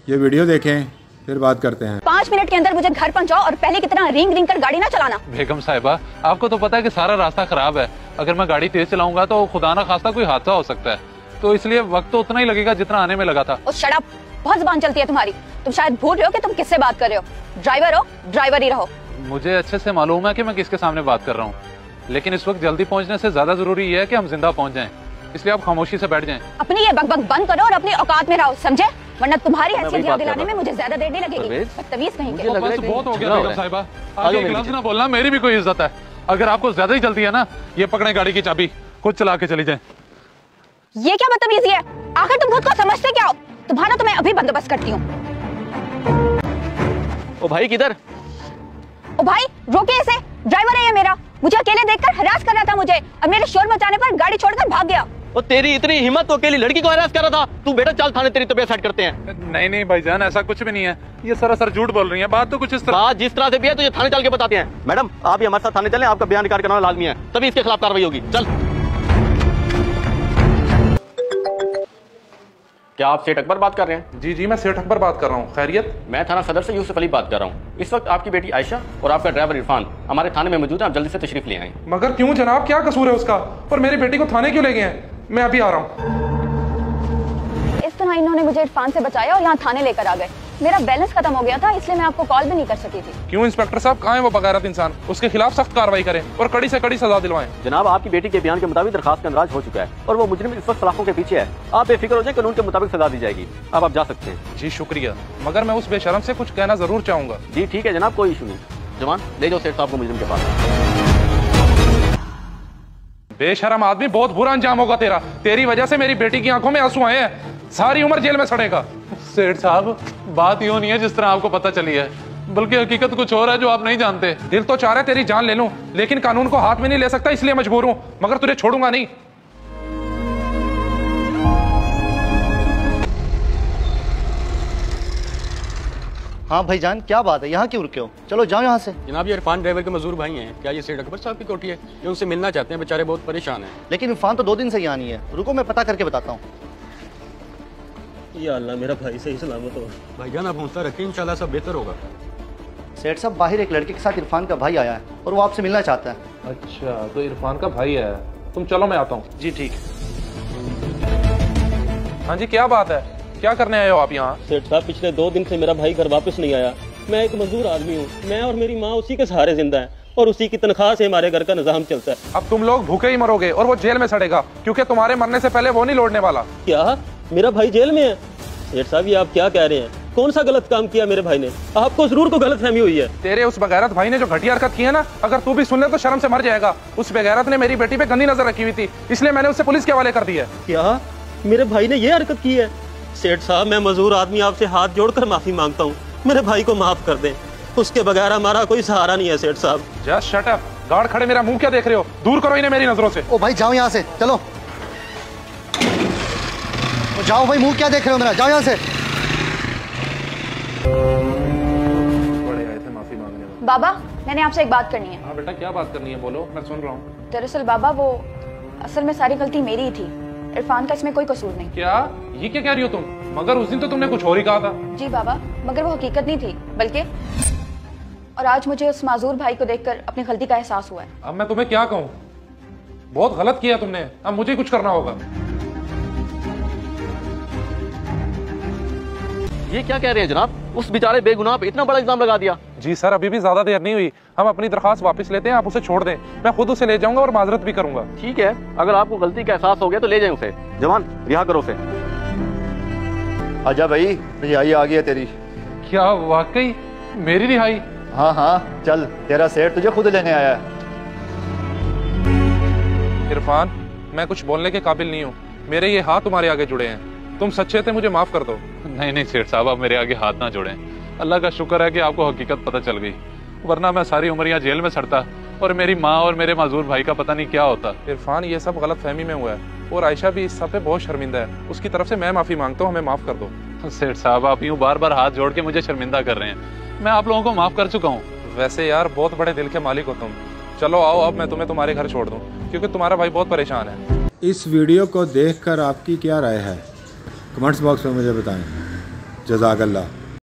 ये वीडियो देखें फिर बात करते हैं। 5 मिनट के अंदर मुझे घर पहुंचाओ और पहले की तरह रिंग रिंग कर गाड़ी ना चलाना। बेगम साहिबा, आपको तो पता है कि सारा रास्ता खराब है। अगर मैं गाड़ी तेज चलाऊंगा तो खुदा ना खास्ता कोई हादसा हो सकता है, तो इसलिए वक्त तो उतना ही लगेगा जितना आने में लगा था। और शट अप, बहुत जुबान चलती है तुम्हारी। तुम शायद भूल रहे हो कि तुम किससे बात कर रहे हो। ड्राइवर हो, ड्राइवर ही रहो। मुझे अच्छे से मालूम है कि मैं किसके सामने बात कर रहा हूँ, लेकिन इस वक्त जल्दी पहुँचने से ज्यादा जरूरी ये है कि हम जिंदा पहुँच जाएं। इसलिए आप खामोशी से बैठ जाएं। अपनी ये बकबक बंद करो और अपनी औकात में रहो, समझे? वरना तुम्हारी हैसियत याद दिलाने में मुझे ज्यादा देर नहीं लगेगी। बदतमीज कहीं के। बस बहुत हो गया बेगम साहिबा, आगे एक लफ्ज़ ना बोलना, मेरी भी कोई इज्जत है। अगर आपको ज्यादा ही जल्दी है ना, ये पकड़े गाड़ी की चाबी, खुद चला के चली जाए। ये क्या बदतमीजी है? आखिर तुम खुद को समझते क्या हो? तुम्हारा तो मैं अभी बंदोबस्त करती हूँ। ओ भाई किधर? ओ भाई रोके इसे, ड्राइवर है ये मेरा। मुझे अकेले देखकर हरास कर रहा था मुझे, और मेरे शोर मचाने पर गाड़ी छोड़कर भाग गया। ओ तेरी इतनी हिम्मत तो अकेली लड़की को हरास कर रहा था। तू बेटा चल थाने, तेरी तबीयत सेट करते हैं। नहीं नहीं भाईजान, ऐसा कुछ भी नहीं है। ये सरासर झूठ बोल रही है। बात तो कुछ इस तरह, बात जिस तरह से भी है तो ये थाने चल के बताते हैं। मैडम आप भी हमारे साथ थाने चलें, आपका बयान रिकॉर्ड करना लाजमी है, तभी इसके खिलाफ कार्रवाई होगी। चल। क्या आप सेठ अकबर बात कर रहे हैं? जी जी, मैं सेठ अकबर बात कर रहा हूँ। खैरियत? मैं थाना सदर से यूसुफ अली बात कर रहा हूँ। इस वक्त आपकी बेटी आयशा और आपका ड्राइवर इरफान हमारे थाने में मौजूद है, आप जल्दी से तशरीफ ले आए। मगर क्यों जनाब, क्या कसूर है उसका? और मेरी बेटी को थाने क्यों ले गए हैं? मैं अभी आ रहा हूँ। इस तरह इन्होंने मुझे इरफान से बचाया और यहाँ थाने लेकर आ गए। मेरा बैलेंस खत्म हो गया था, इसलिए मैं आपको कॉल भी नहीं कर सकी थी। क्यों इंस्पेक्टर साहब, कहाँ है वो बगैरत इंसान? उसके खिलाफ सख्त कार्रवाई करें और कड़ी से कड़ी सजा दिलवाएं। जनाब आपकी बेटी के बयान के मुताबिक दरखास्त का अंदराज हो चुका है और वो मुजरिम इस वक्त सलाखों के पीछे है। आप बेफिक्र हो जाए, कानून के मुताबिक सजा दी जाएगी। अब आप जा सकते हैं। जी शुक्रिया, मगर मैं उस बेशरम से कुछ कहना जरूर चाहूंगा। जी ठीक है जनाब, कोई इशू नहीं। जवान ले जाओ सेठ साहब को मुजरिम के पास। बेशरम आदमी, बहुत बुरा अंजाम होगा तेरा। तेरी वजह से मेरी बेटी की आंखों में आंसू आए हैं। सारी उम्र जेल में सड़ेगा। सेठ साहब बात यूं नहीं है जिस तरह आपको पता चली है, बल्कि हकीकत कुछ और है जो आप नहीं जानते। दिल तो चाह रहा है तेरी जान ले लूं, लेकिन कानून को हाथ में नहीं ले सकता, इसलिए मजबूर हूं। मगर तुझे छोड़ूंगा नहीं। हाँ भाईजान, क्या बात है, यहाँ क्यों रुके हो? चलो जाओ यहाँ से। जनाब ये इरफान ड्राइवर के मजदूर भाई हैं। क्या ये सेठ अकबर साहब की कोठी है? ये उनसे मिलना चाहते हैं, बेचारे बहुत परेशान हैं। लेकिन इरफान तो 2 दिन से यहाँ नहीं है। रुको मैं पता करके बताता हूँ। या अल्लाह, मेरा भाई सही सलामत हो। भाईजान आप हौसला रखें, इंशाल्लाह सब बेहतर होगा। सेठ साहब, बाहर एक लड़के के साथ इरफान का भाई आया है और वो आपसे मिलना चाहता है। अच्छा, तो इरफान का भाई है। तुम चलो, मैं आता हूँ। जी ठीक। हाँ जी, क्या बात है? क्या करने आए हो आप यहाँ? सेठ साहब पिछले 2 दिन से मेरा भाई घर वापस नहीं आया। मैं एक मजदूर आदमी हूँ। मैं और मेरी माँ उसी के सहारे जिंदा है और उसी की तनख्वाह से हमारे घर का निजाम चलता है। अब तुम लोग भूखे ही मरोगे और वो जेल में सड़ेगा, क्योंकि तुम्हारे मरने से पहले वो नहीं लौटने वाला। क्या मेरा भाई जेल में है? सेठ साहब ये आप क्या कह रहे हैं? कौन सा गलत काम किया मेरे भाई ने? आपको जरूर को गलत फहमी हुई है। तेरे उस बगैरत भाई ने जो घटिया हरकत की है ना, अगर तू भी सुन ले तो शर्म से मर जाएगा। उस बगैरत ने मेरी बेटी पे गंदी नजर रखी हुई थी, इसलिए मैंने उसे पुलिस के हवाले कर दिया। क्या मेरे भाई ने ये हरकत की है? सेठ साहब मैं मजदूर आदमी आपसे हाथ जोड़कर माफी मांगता हूँ, मेरे भाई को माफ कर दें। उसके बगैर हमारा कोई सहारा नहीं है सेठ साहब। Just shut up. गार्ड खड़े, मेरा मुंह क्या देख रहे हो? दूर करो इन्हें मेरी नजरों से। ओ भाई जाओ यहाँ से, चलो तो जाओ भाई, मुंह क्या देख रहे हो मेरा? जाओ यहाँ से। बड़े आए थे माफी मांगने में। बाबा मैंने आपसे एक बात करनी है। हाँ बेटा, क्या बात करनी है? बोलो, मैं सुन रहा हूँ। दरअसल बाबा वो असल में सारी गलती मेरी ही थी। इरफान का इसमें कोई कसूर नहीं। क्या? ये क्या कह रही हो तुम? मगर उस दिन तो तुमने कुछ और ही कहा था। जी बाबा, मगर वो हकीकत नहीं थी, बल्कि और आज मुझे उस माजूर भाई को देखकर अपनी गलती का एहसास हुआ है। अब मैं तुम्हें क्या कहूँ? बहुत गलत किया तुमने, अब मुझे कुछ करना होगा। ये क्या कह रहे हैं जनाब? उस बेचारे बेगुनाह पे इतना बड़ा इल्जाम लगा दिया। जी सर, अभी भी ज्यादा देर नहीं हुई। हम अपनी दरखास्त वापस लेते हैं, आप उसे छोड़ दें। मैं खुद उसे ले जाऊंगा और माजरत भी करूंगा। ठीक है, अगर आपको गलती का एहसास हो गया तो ले जाएं उसे। जवान रिहा करो उसे। आजा भाई, रिहाई आ गई है तेरी। क्या वाकई मेरी रिहाई? हाँ हाँ चल, तेरा सेठ तुझे खुद लेने आया है। इरफान, मैं कुछ बोलने के काबिल नहीं हूँ। मेरे ये हाथ तुम्हारे आगे जुड़े हैं। तुम सच्चे थे, मुझे माफ कर दो। नहीं नहीं सेठ साहब, आप मेरे आगे हाथ ना जोड़ें। अल्लाह का शुक्र है कि आपको हकीकत पता चल गई, वरना मैं सारी उम्र यहाँ जेल में सड़ता और मेरी माँ और मेरे माजूर भाई का पता नहीं क्या होता। इरफान, ये सब गलत फहमी में हुआ है और आयशा भी इस सब पे बहुत शर्मिंदा है। उसकी तरफ से मैं माफी मांगता हूँ, हमें माफ कर दो। सेठ साहब आप यूँ बार बार हाथ जोड़ के मुझे शर्मिंदा कर रहे हैं। मैं आप लोगों को माफ कर चुका हूँ। वैसे यार बहुत बड़े दिल के मालिक हो तुम। चलो आओ, अब मैं तुम्हें तुम्हारे घर छोड़ दूँ, क्योंकि तुम्हारा भाई बहुत परेशान है। इस वीडियो को देखकर आपकी क्या राय है? कमेंट्स बॉक्स में मुझे बताएं। जज़ाकल्लाह।